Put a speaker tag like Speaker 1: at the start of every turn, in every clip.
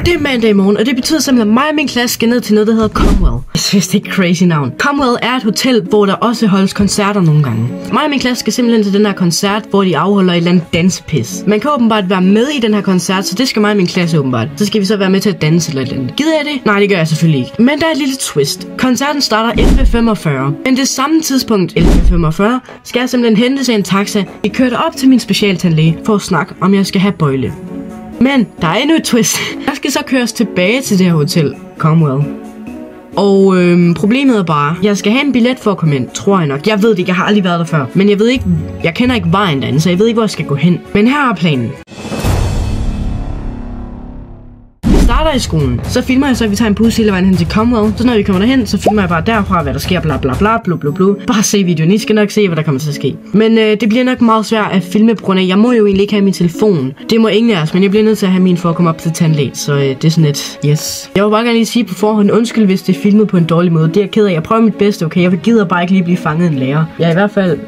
Speaker 1: Det er mandag i morgen, og det betyder simpelthen, at mig og min klasse skal ned til noget, der hedder Comwell. Jeg synes, det er et crazy navn. Comwell er et hotel, hvor der også holdes koncerter nogle gange. Mig og min klasse skal simpelthen til den her koncert, hvor de afholder et eller andet danspis. Man kan åbenbart være med i den her koncert, så det skal mig og min klasse åbenbart. Så skal vi så være med til at danse eller et eller andet. Gider jeg det? Nej, det gør jeg selvfølgelig ikke. Men der er et lille twist. Koncerten starter 11:45. Men det samme tidspunkt, 11:45, skal jeg simpelthen hente sig en taxa. Vi kørte op til min specialtandlæge for at snakke, om jeg skal have bøjle. Men der er endnu et twist. Jeg skal så køres tilbage til det her hotel, Comwell. Og problemet er bare, jeg skal have en billet for at komme ind, tror jeg nok. Jeg ved det ikke, jeg har aldrig været der før. Men jeg ved ikke, jeg kender ikke vejen derinde, så jeg ved ikke, hvor jeg skal gå hen. Men her er planen. Vi starter i skolen, så filmer jeg så, at vi tager en bus hele vejen hen til Comwell. Så når vi kommer derhen, så filmer jeg bare derfra, hvad der sker, bla bla bla, bla bla bla. Bare se videoen, I skal nok se, hvad der kommer til at ske. Men det bliver nok meget svært at filme på grund af, jeg må jo egentlig ikke have min telefon. Det må ingen af os, men jeg bliver nødt til at have min for at komme op til tandlægen. Så det er sådan et yes. Jeg vil bare gerne lige sige på forhånd, undskyld hvis det er filmet på en dårlig måde. Det er jeg ked af, jeg prøver mit bedste, okay? Jeg gider bare ikke lige blive fanget af en lærer. Jeg er i hvert fald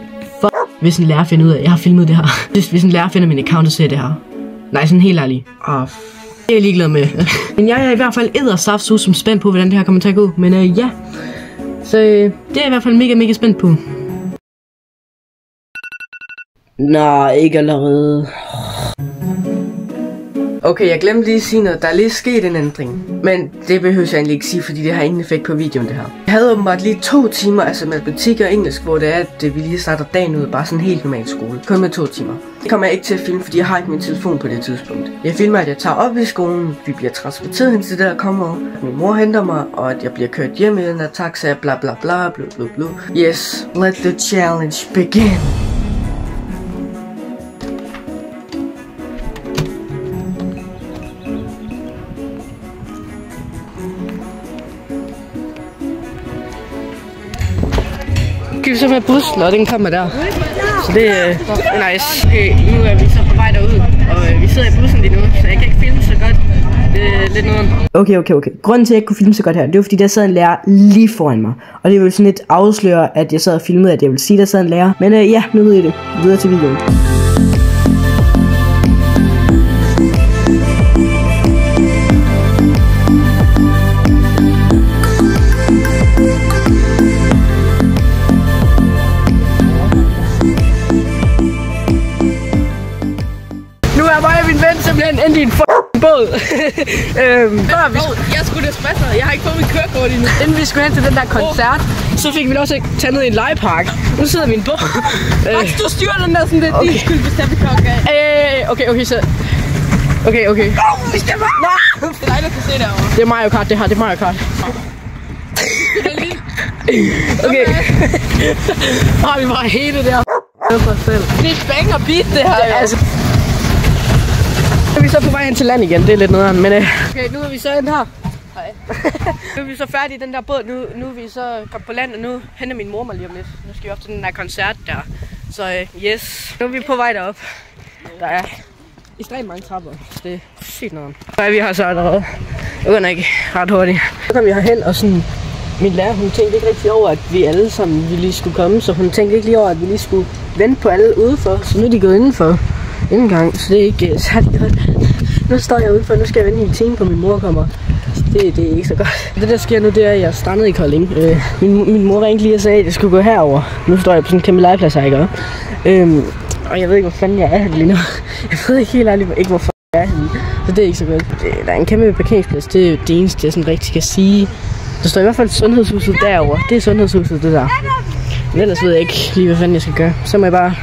Speaker 1: hvis en lærer finder ud af, at jeg har filmet det her. Hvis en lærer finder min account og ser det her. Nej, sådan helt ærligt. Det er jeg ligeglad med. Men jeg er i hvert fald eddersaftsus som spændt på, hvordan det her kommer til at gå. Men ja. Så det er jeg i hvert fald mega spændt på. Nej, ikke allerede. Okay, jeg glemte lige at sige noget. Der er lige sket en ændring. Men det behøver jeg egentlig ikke sige, fordi det har ingen effekt på videoen, det her. Jeg havde åbenbart lige 2 timer, altså matematik og engelsk, hvor det er, at vi lige starter dagen ud. Bare sådan en helt normal skole. Kun med 2 timer. Det kommer jeg ikke til at filme, fordi jeg har ikke min telefon på det tidspunkt. Jeg filmer, at jeg tager op i skolen. Vi bliver transporteret hen til det der kommer. Min mor henter mig, og at jeg bliver kørt hjem i den der taxa. Bla bla bla bla bla bla. Yes, let the challenge begin. Vi så med bussen, og den kommer der. Så det er nice. Okay, nu er vi så på vej derud, og vi sidder i bussen lige nu, så jeg kan ikke filme så godt. Det er lidt noget. Okay. Grunden til, at jeg ikke kunne filme så godt her, det var fordi, der sad en lærer lige foran mig. Og det ville sådan lidt afsløre, at jeg sad og filmede, at jeg ville sige, at der sad en lærer. Men ja, nu ved I det. Videre til videoen. Simpelthen endte i en båd. Jeg skulle da spasser. Jeg har ikke fået mit kørekort endnu. Inden vi skulle hen til den der koncert, så fik vi også tage ned i en legepark. Nu sidder vi i en båd. Du styrer den der sådan lidt. Okay. De skulle bestemme klokken af. Okay, så. Okay. Vi skal bare. Nej. Det er dig, der kan se derovre. Det er Mario Kart, det her. Det er Mario Kart. Okay. Har vi bare hele der. For os selv. Det er bang og beat, det her. Altså. Nu er vi så på vej hen til land igen, det er lidt nederen, men okay, nu er vi så endt her. Hej. Nu er vi så færdige i den der båd, nu er vi så kommet på land, og nu henter min mor mig lige om lidt. Nu skal vi op til den der koncert der, så yes. Nu er vi på vej derop. Der er ekstremt mange trapper, så det er sygt noget. Så er vi her så allerede. Det går ikke ret hurtigt. Så kom vi herhen, og sådan, min lærer, hun tænkte ikke rigtig over, at vi alle sammen vi lige skulle komme, så hun tænkte ikke lige over, at vi lige skulle vente på alle udenfor, så nu er de gået indenfor. Indgang, så det er ikke særlig godt. Nu står jeg udenfor, nu skal jeg vente i en time på min mor kommer. Det er ikke så godt. Det der sker nu, det er, at jeg strandede i Kolding. Min mor ringte lige og sagde, at jeg skulle gå herover. Nu står jeg på sådan en kæmpe legeplads her, ikke? Og jeg ved ikke, hvor fanden jeg er lige nu. Jeg ved ikke helt ærligt, ikke hvorfor jeg er henne. Så det er ikke så godt. Der er en kæmpe parkeringsplads, det er det eneste, jeg sådan rigtig kan sige. Der står i hvert fald sundhedshuset derover. Det er sundhedshuset, det der. Men ellers ved jeg ikke lige, hvad fanden jeg skal gøre. Så må jeg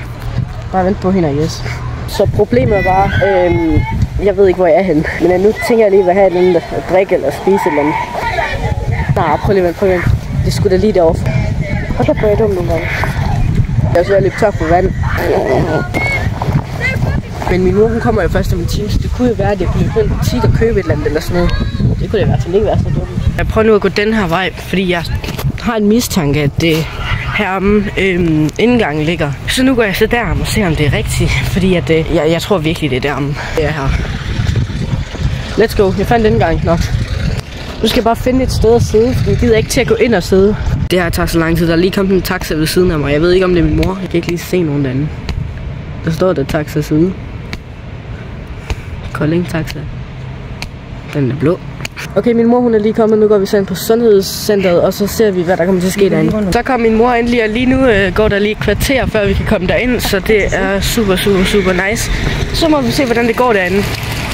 Speaker 1: bare vente på hende, yes. Så problemet er bare, jeg ved ikke, hvor jeg er henne. Men nu tænker jeg lige, hvad jeg have et eller andet at drikke eller spise et eller andet. Nej, prøv lige at vente. Det skulle da lige derovre. Og der prøver jeg dumt nogle gange. Jeg er også ved at løbe tør for vand. Men min mor, hun kommer jo først om en time, så det kunne jo være, at jeg kunne løbe ind i en butik og købe et eller andet eller sådan noget. Det kunne det i hvert fald ikke være så dumt. Jeg prøver nu at gå den her vej, fordi jeg har en mistanke, at det heromme indgangen ligger. Så nu går jeg så derom og ser, om det er rigtigt. Fordi at, jeg tror virkelig, det er deromme. Det er her. Let's go. Jeg fandt indgang nok. Nu skal jeg bare finde et sted at sidde, fordi jeg gider ikke til at gå ind og sidde. Det her tager så lang tid. Der er lige kommet en taxa ved siden af mig. Jeg ved ikke, om det er min mor. Jeg kan ikke lige se nogen derinde. Der står der taxa side. Kolding taxa. Den er blå. Okay, min mor hun er lige kommet. Nu går vi så ind på sundhedscenteret, og så ser vi, hvad der kommer til at ske derinde. Så kom min mor endelig, og lige nu går der lige et kvarter, før vi kan komme derind. Så det er super nice. Så må vi se, hvordan det går derinde.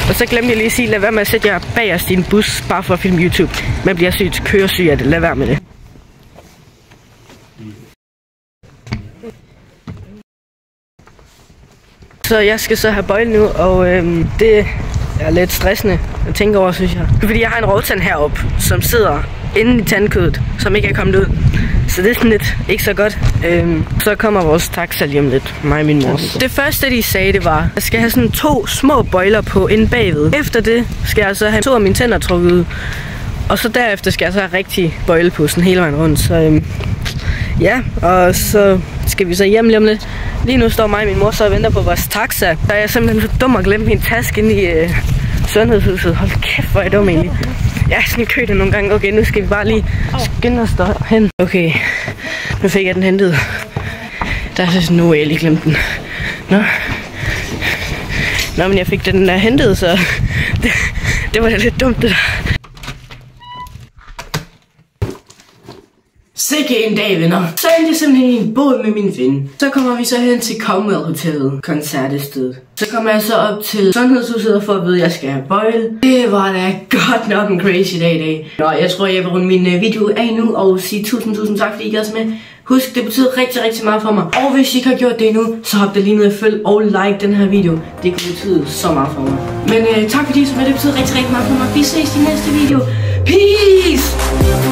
Speaker 1: Og så glemte jeg lige at sige, lad være med at sætte jer bagerst i en bus, bare for at filme YouTube. Man bliver sygt køresyg af det. Lad være med det. Så jeg skal så have bøjle nu, og det er lidt stressende at tænke over, synes jeg. Fordi jeg har en rovtand heroppe, som sidder inde i tandkødet, som ikke er kommet ud. Så det er sådan lidt ikke så godt. Så kommer vores taxa lige om lidt, mig og min mor. Det første, de sagde, det var, at jeg skal have sådan 2 små bøjler på inde bagved. Efter det skal jeg så have 2 af mine tænder trukket ud. Og så derefter skal jeg så have rigtig bøjle på sådan hele vejen rundt. Så ja, og så skal vi så hjem lige om lidt. Lige nu står mig og min mor så og venter på vores taxa. Der er jeg simpelthen så dum at glemme min taske inde i sundhedshuset. Hold kæft, hvor er jeg dum egentlig. Jeg er sådan i kø der nogle gange. Okay, nu skal vi bare lige skynde os derhen. Okay, nu fik jeg den hentet. Der er så nu, jeg lige glemt den. Nå, men jeg fik den der hentet, så det var da lidt dumt det der. Sikke en dag, venner. Så endte jeg simpelthen i en båd med min ven. Så kommer vi så hen til Comwell Hotellet, koncertestedet. Så kommer jeg så op til sundhedshuset for at vide, at jeg skal have bøjle. Det var da godt nok en crazy dag i dag. Nå, jeg tror, jeg vil runde min video af nu og sige tusind tak, fordi I gad med. Husk, det betyder rigtig meget for mig. Og hvis I ikke har gjort det endnu, så hop da lige ned og følg og like den her video. Det kunne betyde så meget for mig. Men tak fordi I så med, det betyder rigtig meget for mig. Vi ses i næste video. Peace!